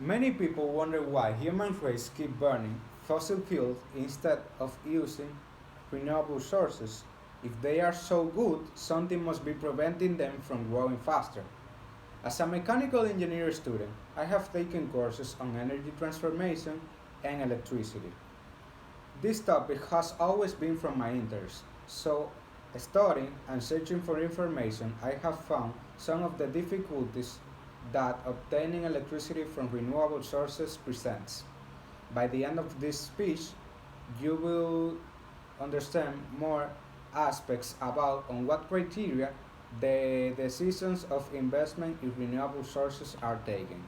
Many people wonder why human race keep burning fossil fuels instead of using renewable sources. If they are so good, something must be preventing them from growing faster. As a mechanical engineer student, I have taken courses on energy transformation and electricity. This topic has always been from my interest, so studying and searching for information, I have found some of the difficulties that obtaining electricity from renewable sources presents. By the end of this speech, you will understand more aspects about on what criteria the decisions of investment in renewable sources are taken,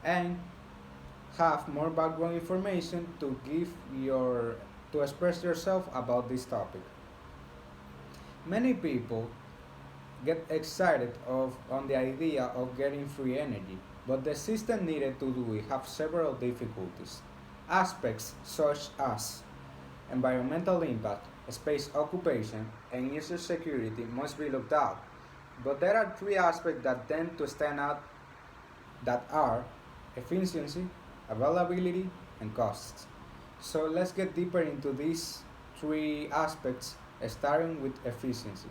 and have more background information to express yourself about this topic. Many people get excited on the idea of getting free energy, but the system needed to do it have several difficulties. Aspects such as environmental impact, space occupation, and user security must be looked at. But there are three aspects that tend to stand out that are efficiency, availability, and costs. So let's get deeper into these three aspects, starting with efficiency.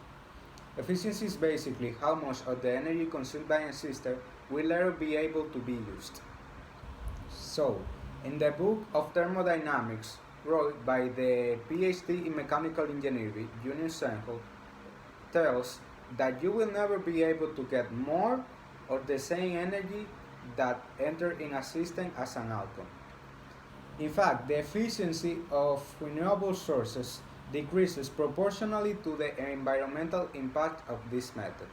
Efficiency is basically how much of the energy consumed by a system will ever be able to be used. So, in the book of thermodynamics wrote by the PhD in mechanical engineering, Junior Senhel, tells that you will never be able to get more or the same energy that entered in a system as an outcome. In fact, the efficiency of renewable sources decreases proportionally to the environmental impact of this method.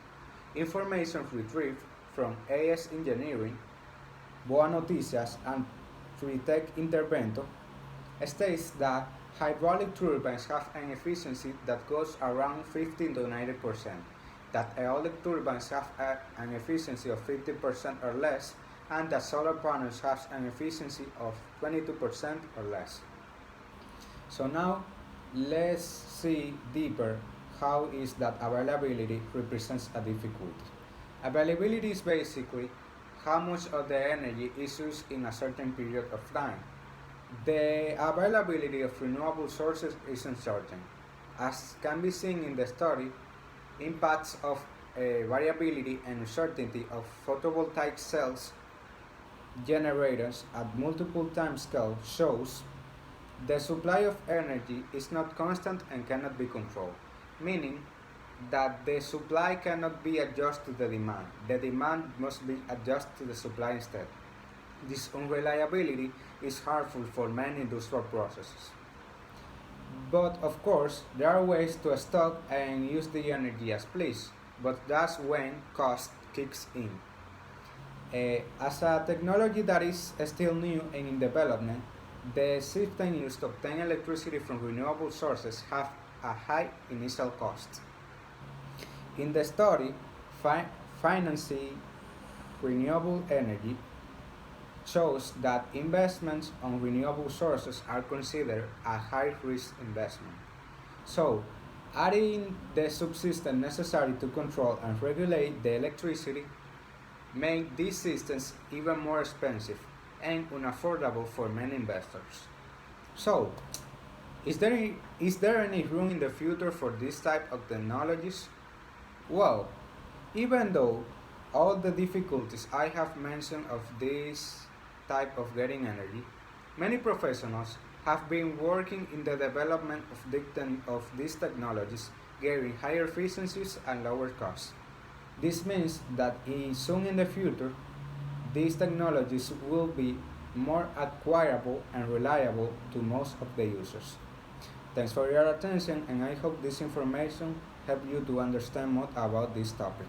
Information retrieved from AS Engineering, Boa Noticias, and INTEC Intervento states that hydraulic turbines have an efficiency that goes around 15 to 90%, that aeolic turbines have an efficiency of 50% or less, and that solar panels have an efficiency of 22% or less. So now, let's see deeper how is that availability represents a difficulty. Availability is basically how much of the energy is used in a certain period of time. The availability of renewable sources is uncertain. As can be seen in the study, impacts of variability and uncertainty of photovoltaic cells generators at multiple time scales shows the supply of energy is not constant and cannot be controlled, meaning that the supply cannot be adjusted to the demand. The demand must be adjusted to the supply instead. This unreliability is harmful for many industrial processes. But of course, there are ways to stock and use the energy as please, but that's when cost kicks in. As a technology that is still new and in development, the system used to obtain electricity from renewable sources have a high initial cost. In the study, financing renewable energy shows that investments on renewable sources are considered a high-risk investment. So, adding the subsystem necessary to control and regulate the electricity make these systems even more expensive and unaffordable for many investors. So, is there any room in the future for this type of technologies? Well, even though all the difficulties I have mentioned of this type of getting energy, many professionals have been working in the development of these technologies, getting higher efficiencies and lower costs. This means that soon in the future, these technologies will be more acquirable and reliable to most of the users. Thanks for your attention, and I hope this information helped you to understand more about this topic.